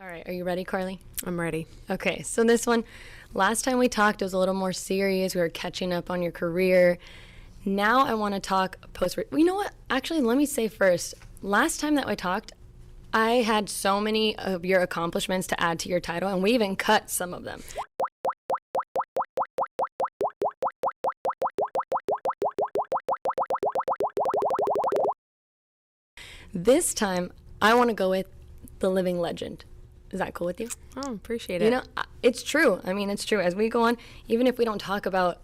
right, are you ready, Carli? I'm ready. Okay, so this one, last time we talked, it was a little more serious. We were catching up on your career. Now I want to talk post. You know what? Actually, let me say first, last time that we talked, I had so many of your accomplishments to add to your title, and we even cut some of them. This time, I want to go with the living legend. Is that cool with you? Oh, appreciate it. You know, it's true. I mean, it's true. As we go on, even if we don't talk about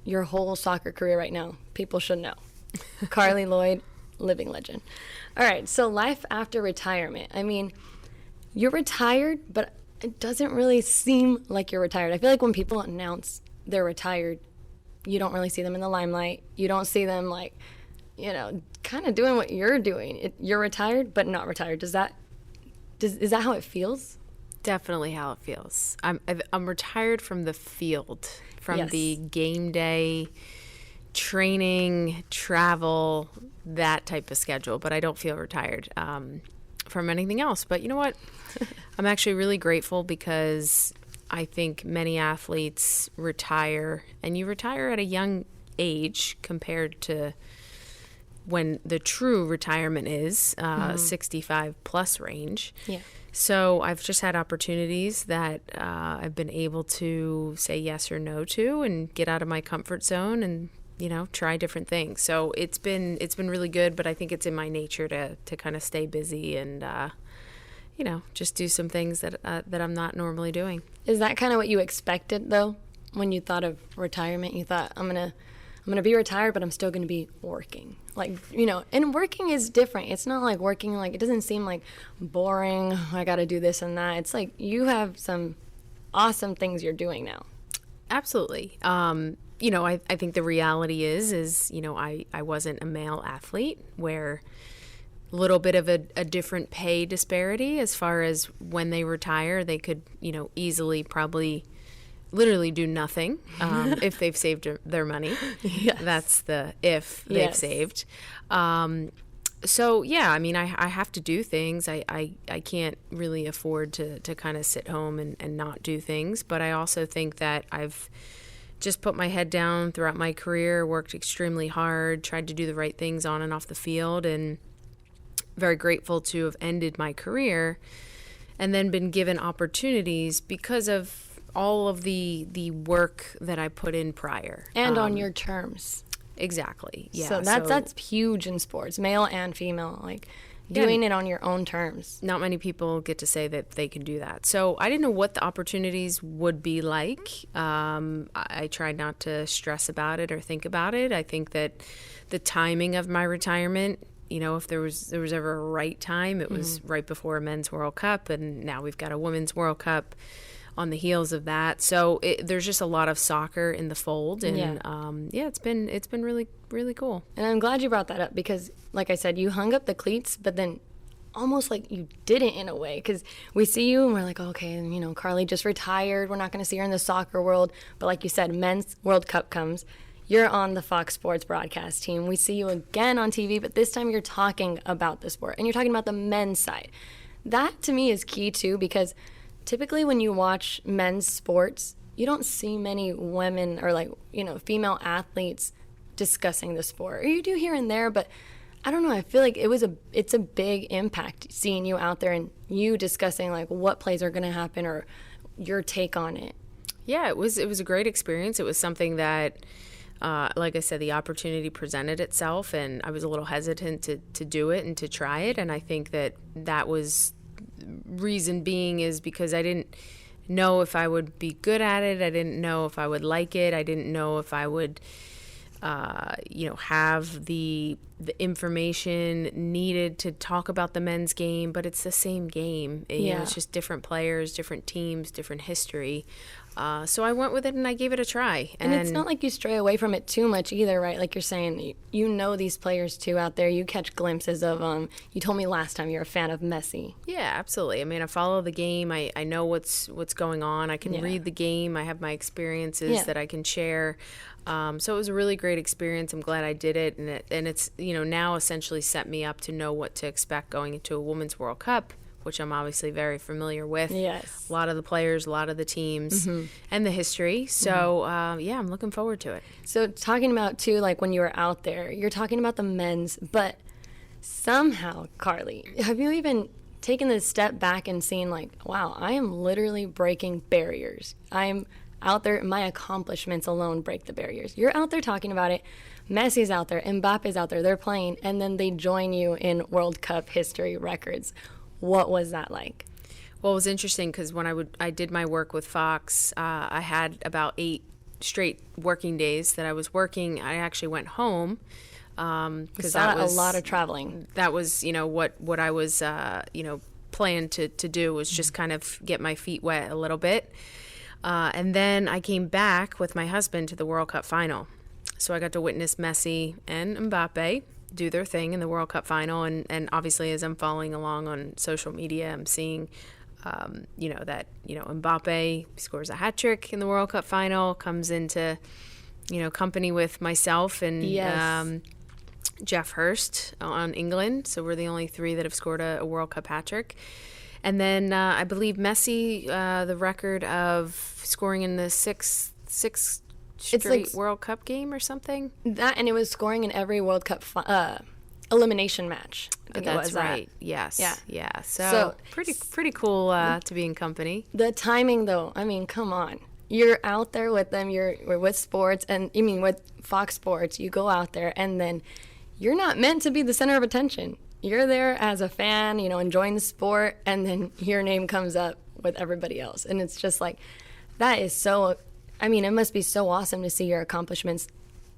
your whole soccer career right now, people should know. Carli Lloyd, living legend. All right, so life after retirement. I mean, you're retired, but it doesn't really seem like you're retired. I feel like when people announce they're retired, you don't really see them in the limelight. You don't see them, like, you know, kind of doing what you're doing. You're retired, but not retired. Is that how it feels? Definitely how it feels. I'm retired from the field, from Yes. the game day, training, travel, that type of schedule, but I don't feel retired from anything else. But you know what? I'm actually really grateful because I think many athletes retire, and you retire at a young age compared to when the true retirement is 65 plus range. Yeah. So I've just had opportunities that I've been able to say yes or no to and get out of my comfort zone and, you know, try different things. So it's been really good, but I think it's in my nature to kind of stay busy and, you know, just do some things that I'm not normally doing. Is that kind of what you expected, though, when you thought of retirement? You thought, I'm gonna be retired, but I'm still gonna be working. Like, you know, and working is different. It's not like working, like, it doesn't seem like boring. I gotta do this and that. It's like you have some awesome things you're doing now. Absolutely. You know, I think the reality is, you know, I wasn't a male athlete, where a little bit of a different pay disparity as far as when they retire, they could, you know, easily probably literally do nothing if they've saved their money. Yes. That's the if they've Yes. saved. So, yeah, I mean, I have to do things. I can't really afford to kind of sit home and not do things. But I also think that I've just put my head down throughout my career, worked extremely hard, tried to do the right things on and off the field, and very grateful to have ended my career and then been given opportunities because of all of the work that I put in prior. And on your terms. Exactly. Yeah. So that's huge in sports, male and female, like doing it on your own terms. Not many people get to say that they can do that. So I didn't know what the opportunities would be like. I tried not to stress about it or think about it. I think that the timing of my retirement, you know, if there was ever a right time, it was right before a men's World Cup, and now we've got a women's World Cup on the heels of that. So there's just a lot of soccer in the fold, and it's been really, really cool. And I'm glad you brought that up because, like I said, you hung up the cleats, but then almost like you didn't in a way, because we see you and we're like, okay, you know, Carli just retired. We're not going to see her in the soccer world. But like you said, men's World Cup comes. You're on the Fox Sports broadcast team. We see you again on TV, but this time you're talking about the sport, and you're talking about the men's side. That, to me, is key, too, because typically when you watch men's sports, you don't see many women or, like, you know, female athletes discussing the sport. Or you do here and there, but I don't know. I feel like it's a big impact seeing you out there and you discussing, like, what plays are going to happen or your take on it. Yeah, it was a great experience. It was something that, like I said, the opportunity presented itself, and I was a little hesitant to do it and to try it. And I think that was reason being is because I didn't know if I would be good at it. I didn't know if I would like it. I didn't know if I would, have the information needed to talk about the men's game. But it's the same game. You know, it's just different players, different teams, different history. So I went with it and I gave it a try. And it's not like you stray away from it too much either, right? Like you're saying, you know these players too out there. You catch glimpses of them. You told me last time you're a fan of Messi. Yeah, absolutely. I mean, I follow the game. I know what's going on. I can read the game. I have my experiences that I can share. So it was a really great experience. I'm glad I did it. And it's, you know, now essentially set me up to know what to expect going into a Women's World Cup, which I'm obviously very familiar with. Yes. A lot of the players, a lot of the teams, and the history. So, I'm looking forward to it. So talking about, too, like when you were out there, you're talking about the men's, but somehow, Carli, have you even taken this step back and seen like, wow, I am literally breaking barriers. I'm out there, my accomplishments alone break the barriers. You're out there talking about it. Messi's out there, Mbappe's out there, they're playing, and then they join you in World Cup history records. What was that like? Well, it was interesting because when I did my work with Fox, I had about 8 straight working days that I was working. I actually went home because that was a lot of traveling. That was, what I was, planned to do was just kind of get my feet wet a little bit. And then I came back with my husband to the World Cup final. So I got to witness Messi and Mbappe do their thing in the World Cup final. And obviously, as I'm following along on social media, I'm seeing, that, Mbappe scores a hat trick in the World Cup final, comes into, company with myself and Jeff Hurst on England. So we're the only 3 that have scored a World Cup hat trick. And then I believe Messi, the record of scoring in the sixth straight World Cup game or something. That, and it was scoring in every World Cup elimination match. That's right. Yes. Yeah. So pretty cool to be in company. The timing, though, I mean, come on. You're out there with them. We're with sports, and with Fox Sports. You go out there, and then you're not meant to be the center of attention. You're there as a fan, enjoying the sport, and then your name comes up with everybody else. And it's just like, that is so, it must be so awesome to see your accomplishments,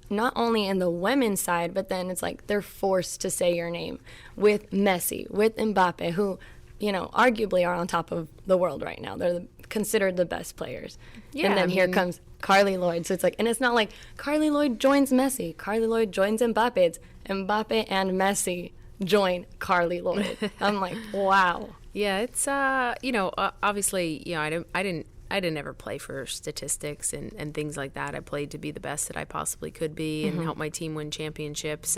not only in the women's side, but then it's like they're forced to say your name with Messi, with Mbappe, who, arguably are on top of the world right now. They're considered the best players. Yeah, and then here comes Carli Lloyd. So it's like, and it's not like Carli Lloyd joins Messi, Carli Lloyd joins Mbappe. It's Mbappe and Messi join Carli Lloyd. I'm like, wow. Yeah, it's obviously, I didn't ever play for statistics and things like that. I played to be the best that I possibly could be and help my team win championships.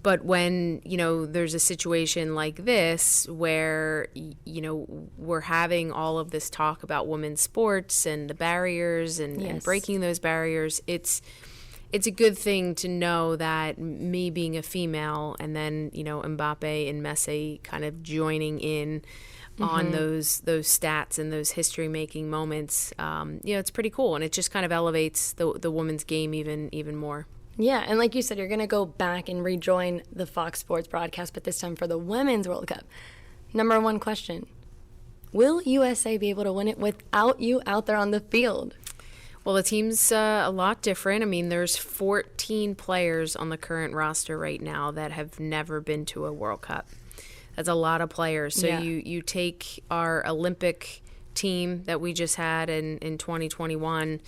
But when, there's a situation like this where, we're having all of this talk about women's sports and the barriers and breaking those barriers, it's a good thing to know that me being a female and then, Mbappe and Messi kind of joining in on those stats and those history-making moments, it's pretty cool. And it just kind of elevates the women's game even more. Yeah, and like you said, you're going to go back and rejoin the Fox Sports broadcast, but this time for the Women's World Cup. Number 1 question, will USA be able to win it without you out there on the field? Well, the team's a lot different. There's 14 players on the current roster right now that have never been to a World Cup. That's a lot of players. So you take our Olympic team that we just had in 2021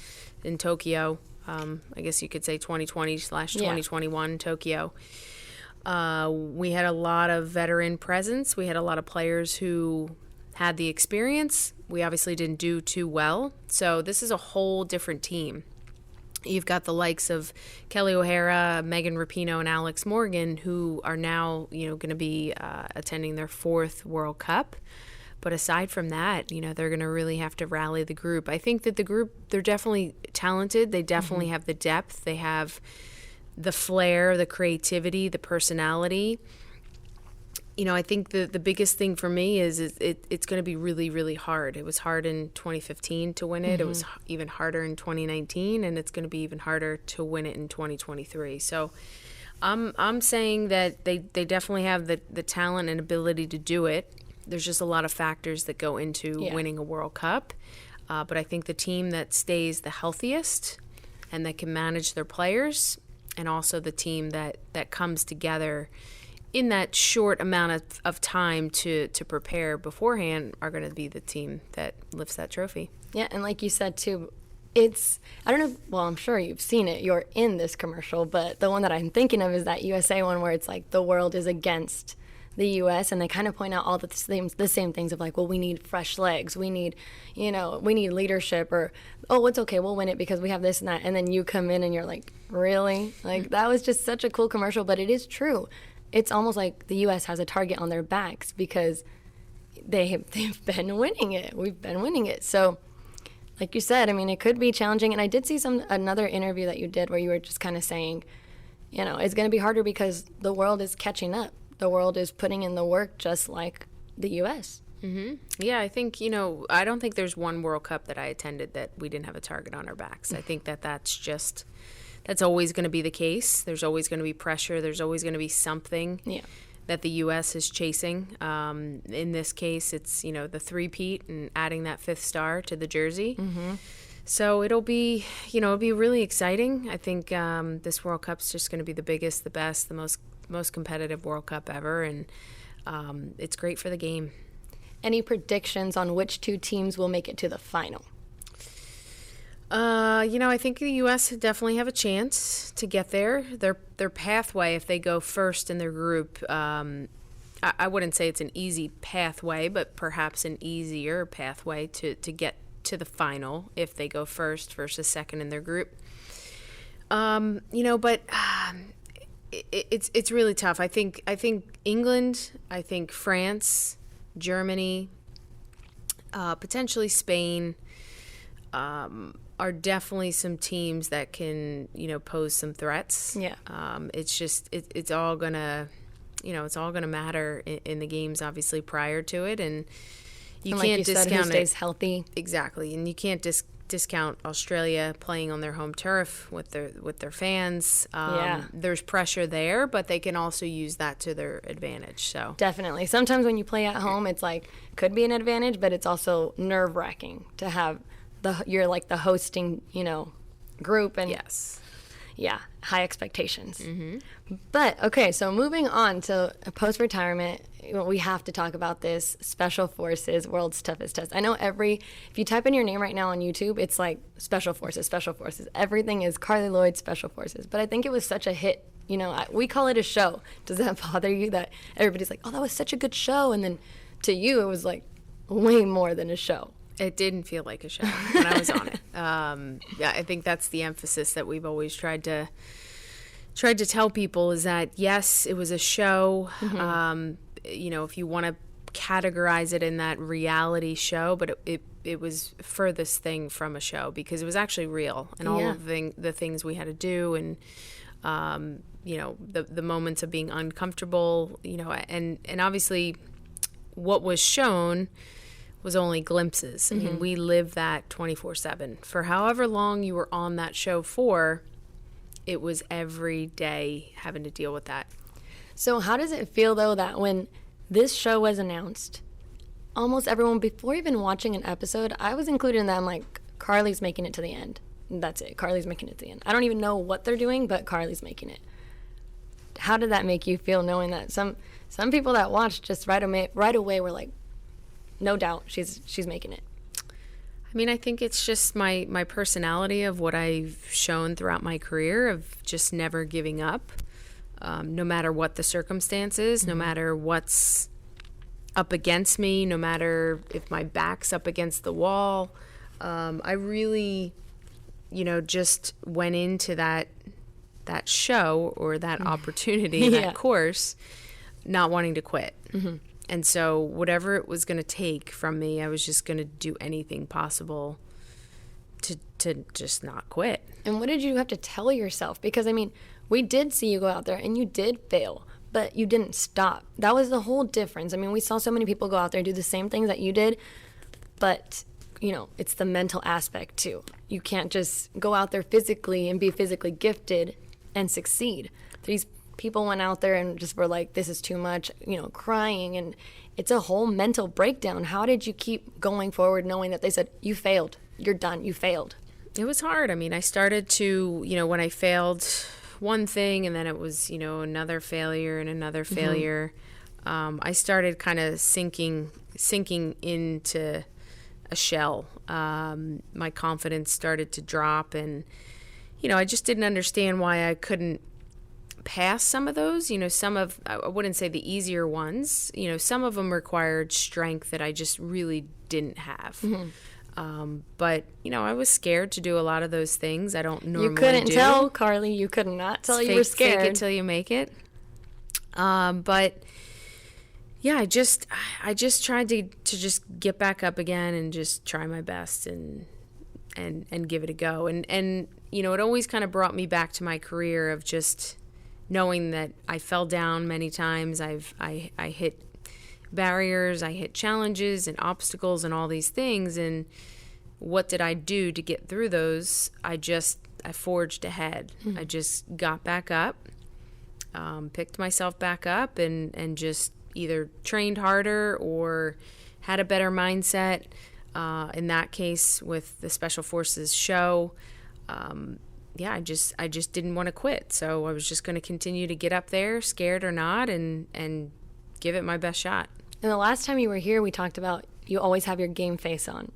in Tokyo. I guess you could say 2020/2021 Tokyo. We had a lot of veteran presence. We had a lot of players who had the experience. We obviously didn't do too well. So this is a whole different team. You've got the likes of Kelly O'Hara, Megan Rapinoe, and Alex Morgan, who are now, going to be attending their 4th World Cup. But aside from that, they're going to really have to rally the group. I think that the group, they're definitely talented. They definitely have the depth. They have the flair, the creativity, the personality. I think the biggest thing for me is it's going to be really, really hard. It was hard in 2015 to win it. It was even harder in 2019, and it's going to be even harder to win it in 2023. So I'm saying that they definitely have the talent and ability to do it. There's just a lot of factors that go into winning a World Cup. But I think the team that stays the healthiest and that can manage their players, and also the team that comes together in that short amount of time to prepare beforehand, are going to be the team that lifts that trophy. Yeah, and like you said, too, it's, I don't know, well, I'm sure you've seen it. You're in this commercial, but the one that I'm thinking of is that USA one where it's like the world is against the U.S. and they kind of point out all the same things of like, well, we need fresh legs, we need leadership, or oh, it's okay, we'll win it because we have this and that, and then you come in and you're like, really? Like, that was just such a cool commercial, but it is true. It's almost like the U.S. has a target on their backs because they've been winning it. We've been winning it. So, like you said, I mean, it could be challenging. And I did see another interview that you did where you were just kind of saying, you know, it's going to be harder because the world is catching up. The world is putting in the work just like the U.S. Mm-hmm. Yeah, I think, you know, I don't think there's one World Cup that I attended that we didn't have a target on our backs. I think that's always going to be the case. There's always going to be pressure. There's always going to be something that the U.S. is chasing. In this case, it's, you know, the three-peat and adding that fifth star to the jersey. Mm-hmm. So it'll be really exciting. I think this World Cup's just going to be the biggest, the best, the most competitive World Cup ever, and it's great for the game. Any predictions on which two teams will make it to the final? You know, I think the U.S. definitely have a chance to get there. Their pathway, if they go first in their group, I wouldn't say it's an easy pathway, but perhaps an easier pathway to get to the final if they go first versus second in their group. You know, but it's really tough. I think England, I think France, Germany, potentially Spain, are definitely some teams that can, you know, pose some threats. Yeah. It's just it's all gonna, you know, it's all gonna matter in the games, obviously, prior to it, and you can't discount who stays healthy. Exactly, and you can't discount Australia playing on their home turf with their fans. There's pressure there, but they can also use that to their advantage. So definitely, sometimes when you play at home, it's like could be an advantage, but it's also nerve-wracking to have you're like the hosting, you know, group, and high expectations. Mm-hmm. But okay, so moving on to post-retirement, we have to talk about this Special Forces World's Toughest Test. I know if you type in your name right now on YouTube, it's like Special Forces. Everything is Carli Lloyd Special Forces. But I think it was such a hit. You know, we call it a show. Does that bother you that everybody's like, oh, that was such a good show? And then to you, it was like way more than a show. It didn't feel like a show when I was on it. I think that's the emphasis that we've always tried to tell people is that, yes, it was a show. Mm-hmm. You know, if you want to categorize it in that reality show, but it was furthest thing from a show because it was actually real, and all of the things we had to do, and you know, the moments of being uncomfortable, you know, and obviously what was shown was only glimpses. I mean, we lived that 24/7. For however long you were on that show for, it was every day having to deal with that. So how does it feel, though, that when this show was announced, almost everyone, before even watching an episode, I was included in that. I'm like, Carli's making it to the end. That's it. Carli's making it to the end. I don't even know what they're doing, but Carli's making it. How did that make you feel, knowing that some people that watched just right away were like, no doubt, she's making it? I mean, I think it's just my personality of what I've shown throughout my career of just never giving up, no matter what the circumstances, no matter what's up against me, no matter if my back's up against the wall. I really, you know, just went into that show or that opportunity, that course, not wanting to quit. Mm-hmm. And so whatever it was going to take from me, I was just going to do anything possible to just not quit. And what did you have to tell yourself? Because, I mean, we did see you go out there and you did fail, but you didn't stop. That was the whole difference. I mean, we saw so many people go out there and do the same things that you did, but, you know, it's the mental aspect too. You can't just go out there physically and be physically gifted and succeed. These people went out there and just were like, this is too much, you know, crying, and it's a whole mental breakdown. How did you keep going forward knowing that they said, you failed, you're done, you failed? It was hard. I mean, I started to, you know, when I failed one thing and then it was, you know, another failure and another failure, I started kind of sinking into a shell. My confidence started to drop, and, you know, I just didn't understand why I couldn't pass some of those. You know, I wouldn't say the easier ones, you know, some of them required strength that I just really didn't have. But, you know, I was scared to do a lot of those things I don't normally do. You couldn't tell, Carli. You could not tell you were scared. Fake it till you make it. But, Yeah, I just tried to just get back up again and just try my best and give it a go. And you know, it always kind of brought me back to my career of just knowing that I fell down many times. I hit barriers, I hit challenges and obstacles and all these things. And what did I do to get through those? I forged ahead. Mm-hmm. I just got back up, picked myself back up and just either trained harder or had a better mindset. In that case, with the Special Forces show, I just didn't want to quit. So I was just going to continue to get up there, scared or not, and give it my best shot. And the last time you were here, we talked about you always have your game face on.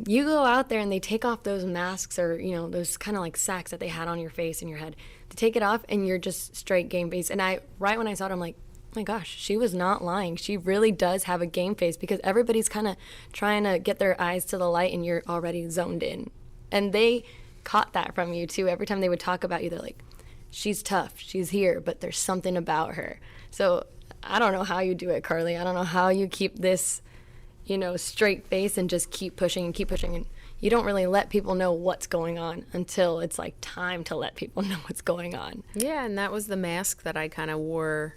You go out there and they take off those masks or, you know, those kind of like sacks that they had on your face and your head. They take it off and you're just straight game face. And right when I saw it, I'm like, oh my gosh, she was not lying. She really does have a game face, because everybody's kind of trying to get their eyes to the light and you're already zoned in. And they caught that from you too. Every time they would talk about you, they're like, she's tough, she's here, but there's something about her. So I don't know how you do it, Carli. I don't know how you keep this, you know, straight face and just keep pushing and keep pushing. And you don't really let people know what's going on until it's like time to let people know what's going on. Yeah, and that was the mask that I kind of wore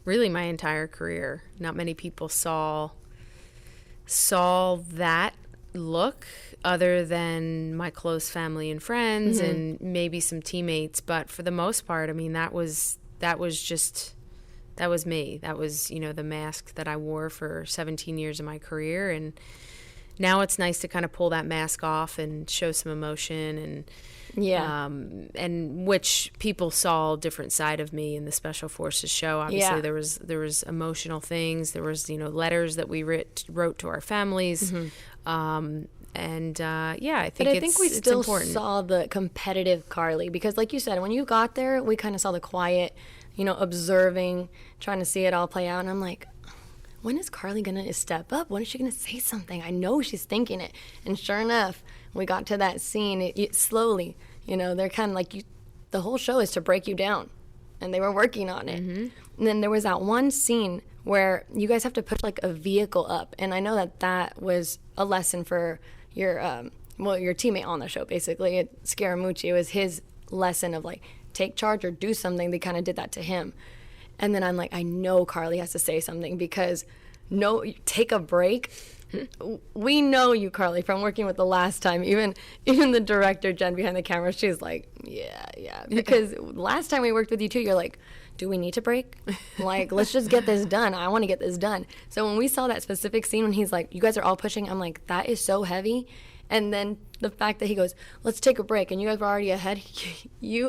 really my entire career. Not many people saw that look other than my close family and friends, mm-hmm. and maybe some teammates. But for the most part, I mean, that was me. That was, you know, the mask that I wore for 17 years of my career. And now it's nice to kind of pull that mask off and show some emotion and which people saw a different side of me in the Special Forces show. Obviously, there was emotional things. There was, you know, letters that we wrote to our families. Mm-hmm. I think we still saw the competitive Carli, because like you said, when you got there, we kind of saw the quiet, you know, observing, trying to see it all play out. And I'm like, when is Carli going to step up? When is she going to say something? I know she's thinking it. And sure enough, we got to that scene, it slowly, you know, they're kind of like, the whole show is to break you down. And they were working on it. Mm-hmm. And then there was that one scene where you guys have to push like a vehicle up. And I know that was a lesson for your teammate on the show, basically. Scaramucci, it was his lesson of like, take charge or do something. They kind of did that to him. And then I'm like, I know Carli has to say something, because take a break. We know you, Carli, from working with the last time. Even the director, Jen, behind the camera, she's like, yeah. Because last time we worked with you too, you're like, do we need to break? Like, let's just get this done. I want to get this done. So when we saw that specific scene when he's like, you guys are all pushing, I'm like, that is so heavy. And then the fact that he goes, let's take a break, and you guys were already ahead,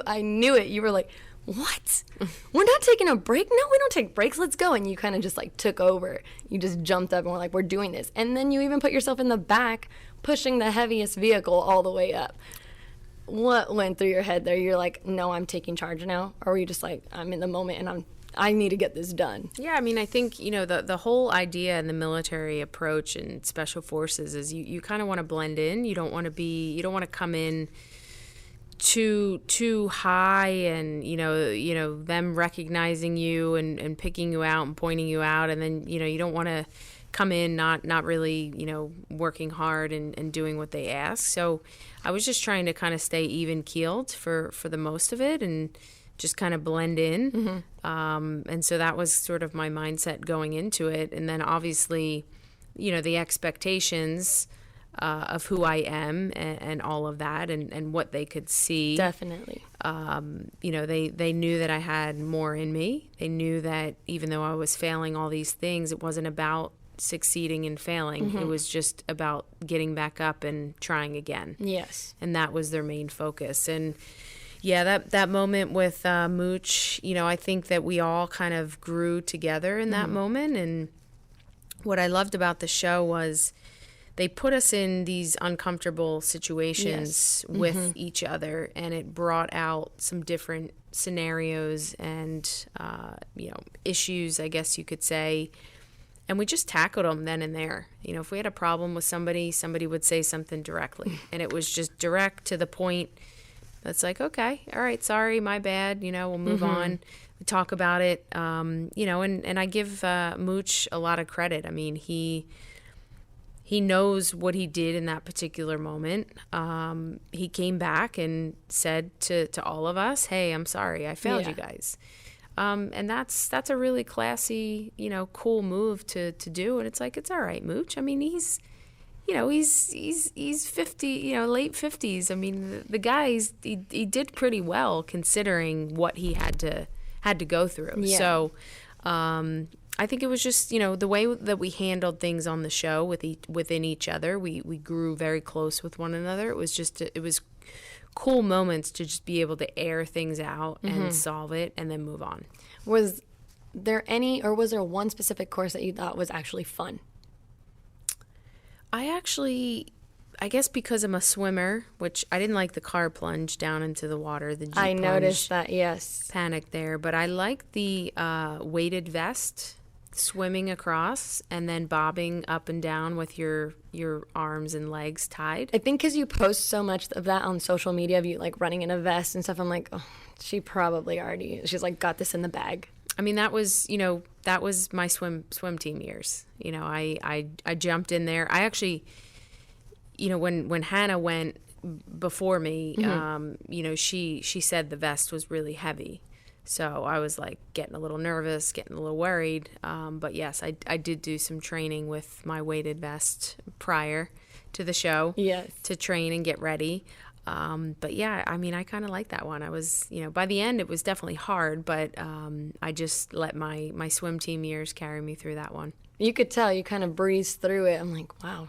I knew it. You were like, what? We're not taking a break? No, we don't take breaks. Let's go. And you kind of just like took over. You just jumped up and were like, we're doing this. And then you even put yourself in the back, pushing the heaviest vehicle all the way up. What went through your head there? You're like, no, I'm taking charge now? Or were you just like, I'm in the moment and I need to get this done? Yeah, I mean, I think, you know, the whole idea in the military approach and Special Forces is you kind of want to blend in. You don't want to come in too high and, you know, them recognizing you and picking you out and pointing you out. And then, you know, you don't want to come in not really, you know, working hard and doing what they ask. So I was just trying to kind of stay even keeled for the most of it and just kind of blend in. Mm-hmm. And so that was sort of my mindset going into it. And then obviously, you know, the expectations of who I am and all of that and what they could see. Definitely. You know, they knew that I had more in me. They knew that even though I was failing all these things, it wasn't about succeeding and failing. Mm-hmm. It was just about getting back up and trying again. Yes. And that was their main focus. And yeah, that moment with Mooch, you know, I think that we all kind of grew together in that mm-hmm. moment. And what I loved about the show was they put us in these uncomfortable situations yes. with mm-hmm. each other, and it brought out some different scenarios and, you know, issues, I guess you could say. And we just tackled them then and there. You know, if we had a problem with somebody would say something directly. And it was just direct to the point. That's like, okay, all right, sorry, my bad, you know, we'll move mm-hmm. on. we talk about it, you know, and I give Mooch a lot of credit. I mean, he knows what he did in that particular moment. He came back and said to all of us, "Hey, I'm sorry, I failed you guys." And that's a really classy, you know, cool move to do. And it's like, it's all right, Mooch. I mean, he's 50, you know, late 50s. I mean, the guy, he did pretty well considering what he had to go through. Yeah. So I think it was just, you know, the way that we handled things on the show within each other. We grew very close with one another. It was cool moments to just be able to air things out and solve it and then move on. Was there one specific course that you thought was actually fun? I guess because I'm a swimmer, which I didn't like the car plunge down into the water, the Jeep plunge. Noticed that, yes. Panicked there, but I like the weighted vest, swimming across and then bobbing up and down with your arms and legs tied. I think because you post so much of that on social media of you like running in a vest and stuff, I'm like, oh, she's like got this in the bag. I mean, that was my swim team years. You know, I jumped in there. I actually, you know, when Hannah went before me, you know, she said the vest was really heavy. So I was like getting a little nervous, getting a little worried. But yes, I did do some training with my weighted vest prior to the show. Yes. To train and get ready. But yeah, I mean, I kind of like that one. I was, you know, by the end it was definitely hard, but I just let my swim team years carry me through that one. You could tell you kind of breezed through it. I'm like, wow,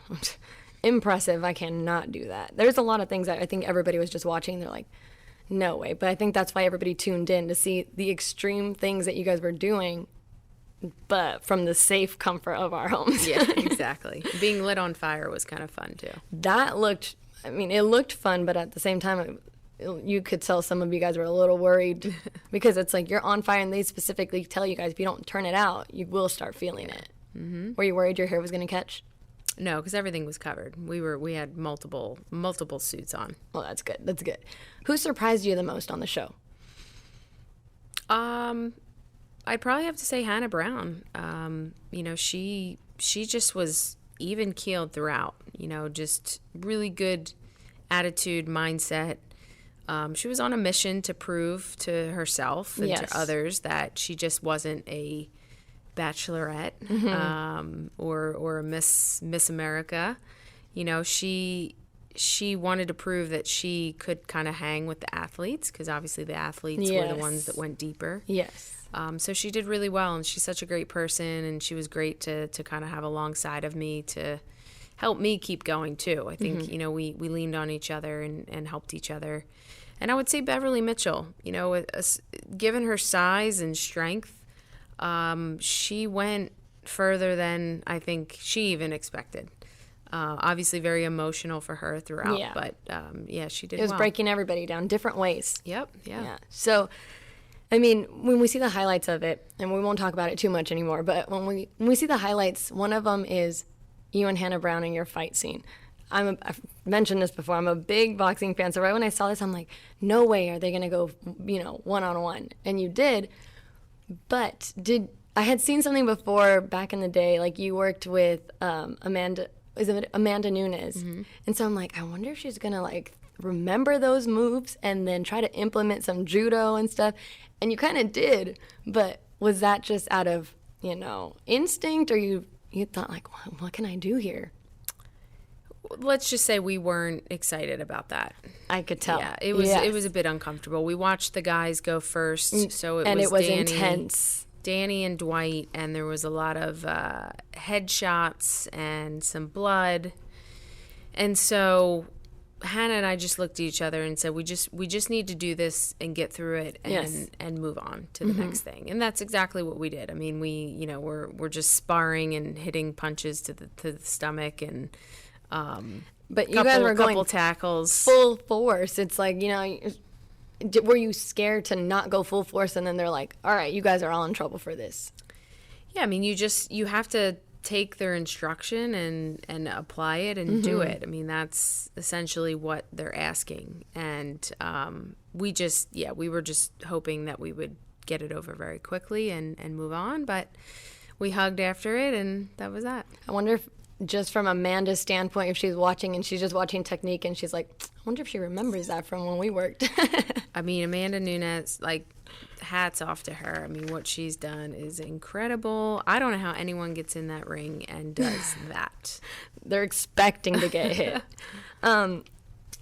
impressive. I cannot do that. There's a lot of things that I think everybody was just watching. They're like, no way. But I think that's why everybody tuned in to see the extreme things that you guys were doing, but from the safe comfort of our homes. Yeah, exactly. Being lit on fire was kind of fun too. That looked, I mean, it looked fun, but at the same time, you could tell some of you guys were a little worried because it's like you're on fire and they specifically tell you guys if you don't turn it out, you will start feeling it. Mm-hmm. Were you worried your hair was going to catch? No, because everything was covered. We had multiple suits on. Well, that's good. That's good. Who surprised you the most on the show? I'd probably have to say Hannah Brown. You know, she just was even keeled throughout. You know, just really good attitude, mindset. She was on a mission to prove to herself and to others that she just wasn't a bachelorette or a Miss America. You know, she wanted to prove that she could kind of hang with the athletes because obviously the athletes were the ones that went deeper. Yes. So she did really well, and she's such a great person, and she was great to kind of have alongside of me to help me keep going too. I think, you know, we leaned on each other and helped each other. And I would say Beverly Mitchell, you know, given her size and strength, she went further than I think she even expected. Obviously very emotional for her throughout, but she did well. It was breaking everybody down different ways. Yep, yeah. So, I mean, when we see the highlights of it, and we won't talk about it too much anymore, but when we see the highlights, one of them is you and Hannah Brown in your fight scene. I've mentioned this before. I'm a big boxing fan, so right when I saw this, I'm like, no way are they going to go, you know, one-on-one. And you did. But I had seen something before back in the day, like you worked with Amanda Nunes. Mm-hmm. And so I'm like, I wonder if she's going to like remember those moves and then try to implement some judo and stuff. And you kind of did. But was that just out of, you know, instinct, or you thought like, what can I do here? Let's just say we weren't excited about that. I could tell. Yeah, it was a bit uncomfortable. We watched the guys go first, so it was intense. Danny and Dwight, and there was a lot of headshots and some blood. And so Hannah and I just looked at each other and said, we just need to do this and get through it and move on to the next thing. And that's exactly what we did. I mean, we're just sparring and hitting punches to the stomach and but you guys were going tackles, full force. It's like, you know, were you scared to not go full force, and then they're like, all right, you guys are all in trouble for this? Yeah, I mean, you have to take their instruction and apply it and do it. I mean, that's essentially what they're asking. And we were just hoping that we would get it over very quickly and move on. But we hugged after it, and that was that. I wonder if, just from Amanda's standpoint, if she's watching and she's just watching technique and she's like, I wonder if she remembers that from when we worked. I mean, Amanda Nunes, like, hats off to her. I mean, what she's done is incredible. I don't know how anyone gets in that ring and does that. They're expecting to get hit.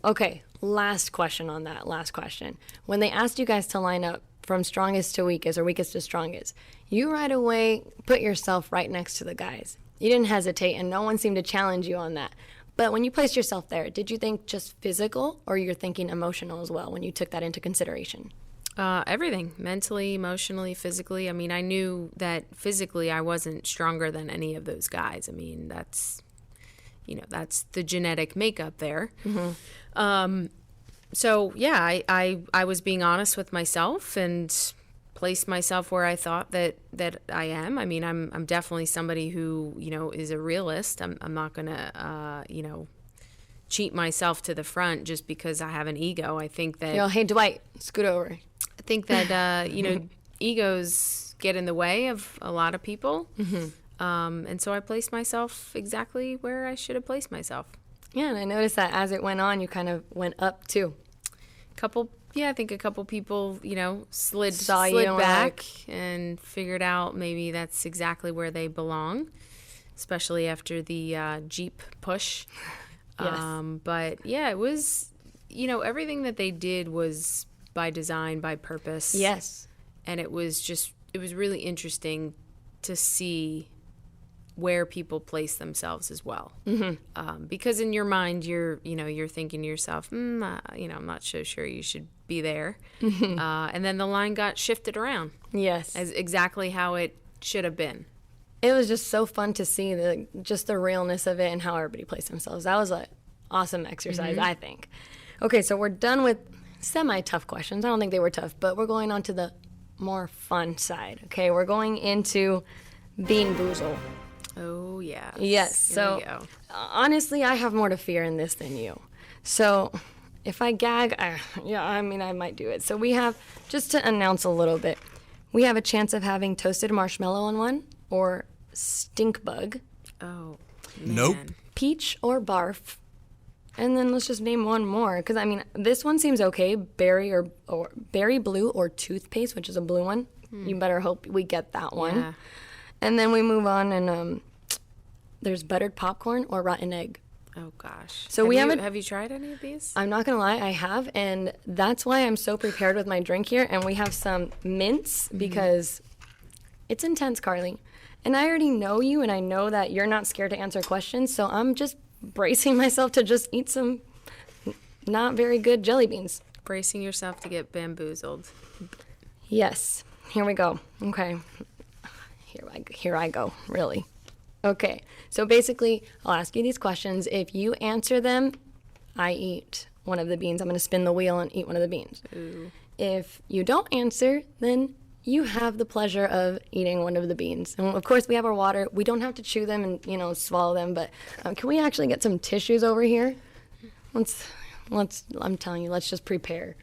Okay, last question on that. Last question. When they asked you guys to line up from strongest to weakest or weakest to strongest, you right away put yourself right next to the guys. You didn't hesitate, and no one seemed to challenge you on that. But when you placed yourself there, did you think just physical, or you're thinking emotional as well when you took that into consideration? Everything, mentally, emotionally, physically. I mean, I knew that physically I wasn't stronger than any of those guys. I mean, that's the genetic makeup there. Mm-hmm. So yeah, I was being honest with myself and placed myself where I thought that I am. I mean, I'm definitely somebody who, is a realist. I'm not gonna, cheat myself to the front just because I have an ego. I think that, hey, Dwight, scoot over. I think that, egos get in the way of a lot of people. Mm-hmm. And so I placed myself exactly where I should have placed myself. Yeah, and I noticed that as it went on, you kind of went up too. I think a couple people, slid you back and figured out maybe that's exactly where they belong, especially after the Jeep push. Yes. But yeah, it was, everything that they did was by design, by purpose. Yes. And it was really interesting to see where people place themselves as well. Mm-hmm. Because in your mind, you're thinking to yourself, I'm not so sure you should be there. Mm-hmm. And then the line got shifted around. Yes. As exactly how it should have been. It was just so fun to see the realness of it and how everybody placed themselves. That was an awesome exercise, mm-hmm. I think. Okay, so we're done with semi-tough questions. I don't think they were tough, but we're going on to the more fun side. Okay, we're going into Bean Boozled. Oh, yeah. Yes. Here we go. Honestly, I have more to fear in this than you. So if I gag, I might do it. So we have, just to announce a little bit, we have a chance of having toasted marshmallow on one, or stink bug. Oh, man. Nope. Peach or barf. And then let's just name one more, because this one seems okay. Berry or berry blue or toothpaste, which is a blue one. You better hope we get that one. Yeah. And then we move on, and there's buttered popcorn or rotten egg. Oh gosh. So have you tried any of these? I'm not gonna lie, I have, and that's why I'm so prepared with my drink here. And we have some mints because it's intense, Carli. And I already know you, and I know that you're not scared to answer questions. So I'm just bracing myself to just eat some not very good jelly beans. Bracing yourself to get bamboozled. Yes. Here we go. Okay. Here I go, really. Okay, so basically, I'll ask you these questions. If you answer them, I eat one of the beans. I'm going to spin the wheel and eat one of the beans. Ooh. If you don't answer, then you have the pleasure of eating one of the beans. And of course, we have our water. We don't have to chew them and, swallow them, but can we actually get some tissues over here? I'm telling you, let's just prepare.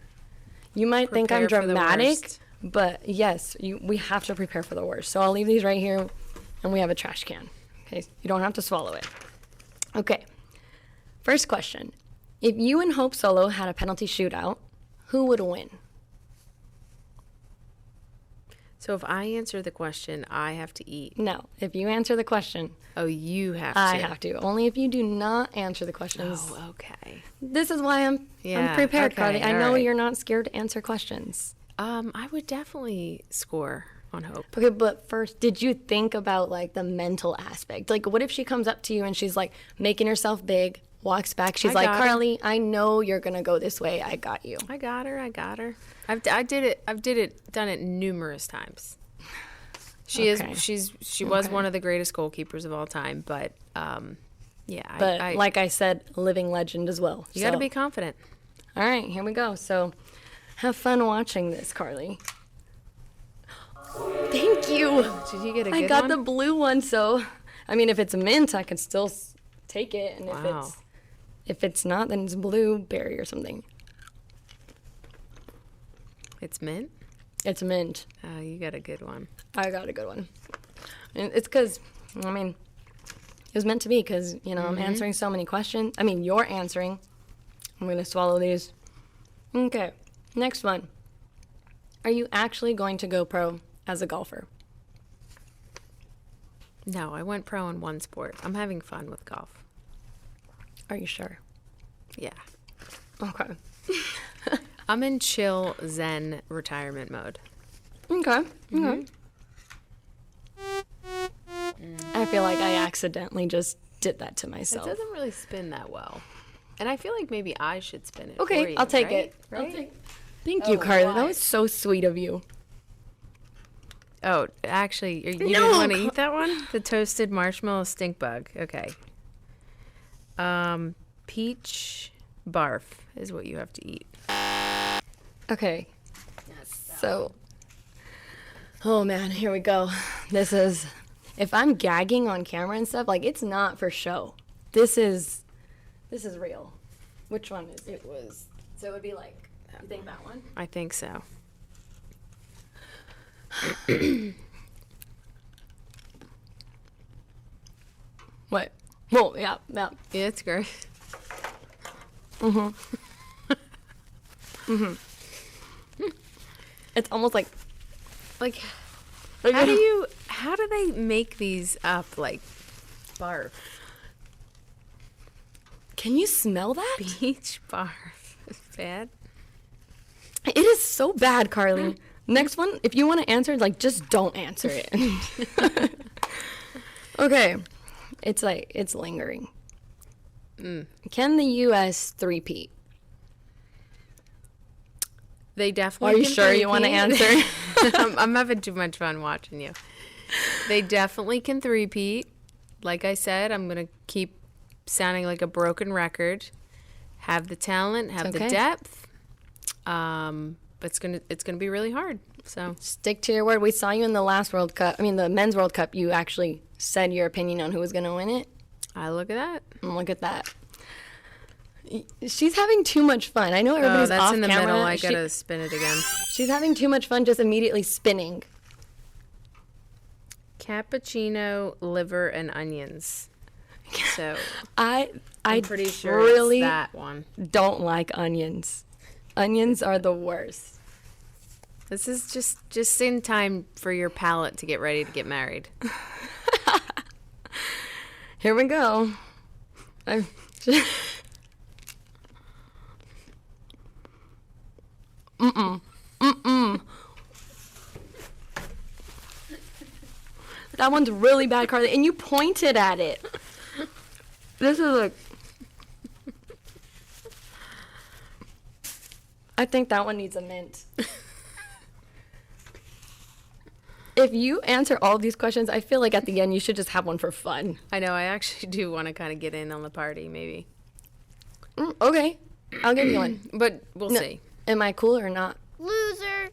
You might think I'm dramatic, but yes, we have to prepare for the worst. So I'll leave these right here, and we have a trash can. Okay, you don't have to swallow it. Okay, first question. If you and Hope Solo had a penalty shootout, who would win? So if I answer the question, I have to eat. No, if you answer the question. Oh, you have to. I have to. Only if you do not answer the questions. Oh, okay. This is why I'm prepared, okay, Carli. I know right. you're not scared to answer questions. I would definitely score on Hope. Okay, but first, did you think about the mental aspect? What if she comes up to you and she's making herself big, walks back, she's like, Carli, I know you're gonna go this way. I got you. I got her. I've done it numerous times. She was one of the greatest goalkeepers of all time, but like I said, living legend as well. You got to be confident. All right, here we go. So, have fun watching this, Carli. Thank you. Did you get a good one? I got the blue one, so if it's mint, I can still take it, and if it's not, then it's blueberry or something. It's mint? It's mint. Oh, you got a good one. I got a good one. And it's because, I mean, it was meant to be because, you know, I'm answering so many questions. I mean, you're answering. I'm going to swallow these. Okay, next one. Are you actually going to go pro as a golfer? No, I went pro in one sport. I'm having fun with golf. Are you sure? Yeah. Okay. I'm in chill Zen retirement mode. Okay. Okay. I feel like I accidentally just did that to It myself. doesn't really spin that well. And I feel like maybe I should spin it. Okay, for you, I'll take right? it. Right? Thank you, Oh, Carly. why? That was so sweet of you. Oh, actually, you No, didn't want to eat that one? The toasted marshmallow stink bug. Okay. Peach barf is what you have to eat. Okay. So, oh man, here we go. This is, if I'm gagging on camera and stuff, like it's not for show. This is real. Which one is it? So it would be like, you think that one? I think so. What? Well, yeah. Yeah, it's great. It's almost like, Like, how do they make these up? Like, barf. can you smell that? Peach barf. It's bad. It is so bad, Carly. Next one, if you want to answer, like, just don't answer it. Okay. It's lingering. Can the U.S. three-peat? They definitely Are you can sure you want to three-peat. answer? I'm having too much fun watching you. They definitely can three-peat. Like I said, I'm going to keep sounding like a broken record. Have the talent, have the okay. depth. But it's gonna be really hard. So Stick to your word. We saw you in the last World Cup. I mean, the men's World Cup. You actually said your opinion on who was going to win it. I look at that. And look at that. She's having too much fun. I know everybody's that's off in the camera. middle. I gotta spin it again. She's having too much fun just immediately spinning. Cappuccino, liver, and onions. So I'm pretty sure really it's that one. don't like onions. Onions are the worst. This is just in time for your palate to get ready to get married. Here we go. That one's really bad, Carly. And you pointed at it. This is like... I think that one needs a mint. If you answer all of these questions, I feel like at the end you should just have one for fun. I know. I actually do want to kind of get in on the party, maybe. Okay. I'll give you one. But we'll No, see. Am I cool or not? Loser.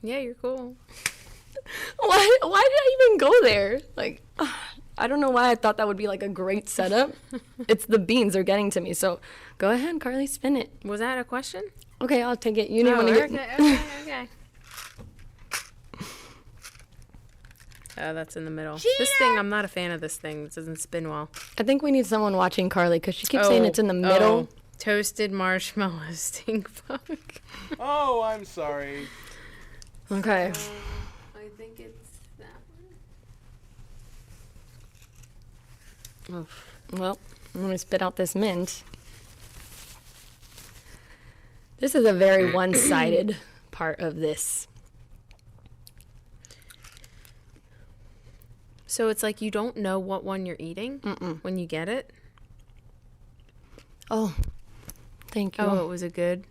Yeah, you're cool. Why did I even go there? Like, I don't know why I thought that would be like a great setup. It's the beans are getting to me. So go ahead, Carly, spin it. Was that a question? Okay, I'll take it. You didn't want to get... Okay. Oh, that's in the middle. This thing, I'm not a fan of this thing. It doesn't spin well. I think we need someone watching Carly because she keeps saying it's in the middle. Toasted marshmallow stink bug. Oh, I'm sorry. Okay. I think it's that one. Oof. Well, I'm going to spit out this mint. This is a very one-sided part of this. So it's like you don't know what one you're eating when you get it? Oh, thank you. Oh, it was a good...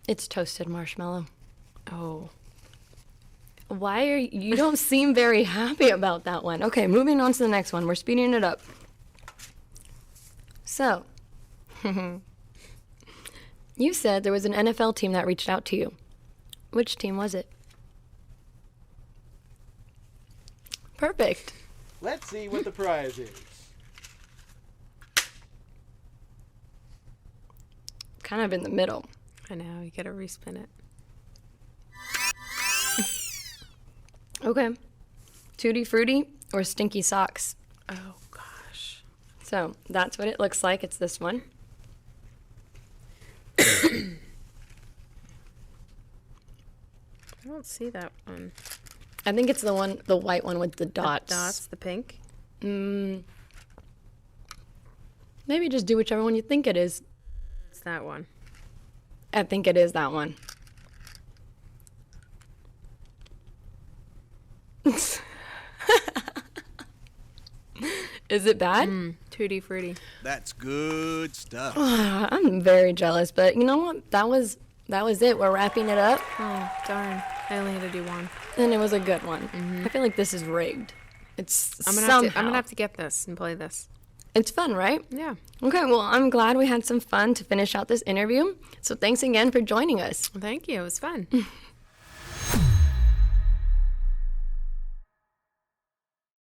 It's toasted marshmallow. Oh. Why are you don't seem very happy about that one. Okay, moving on to the next one. We're speeding it up. So, you said there was an NFL team that reached out to you. Which team was it? Perfect. Let's see what the prize is. Kind of in the middle. I know. You gotta respin it. Okay. Tutti Frutti or Stinky Socks? Oh, gosh. So that's what it looks like. It's this one. I don't see that one. I think it's the white one with the dots. The dots, the pink. Maybe just do whichever one you think it is. It's that one. I think it is that one. Is it bad? Tutti Frutti. That's good stuff. I'm very jealous, but you know what? That was it. We're wrapping it up, Oh, darn. I only had to do one. and it was a good one. I feel like this is rigged. It's I'm somehow. gonna have to get this and play this. It's fun, right? Yeah. Okay, well, I'm glad we had some fun to finish out this interview. So thanks again for joining us. Well, thank you. It was fun.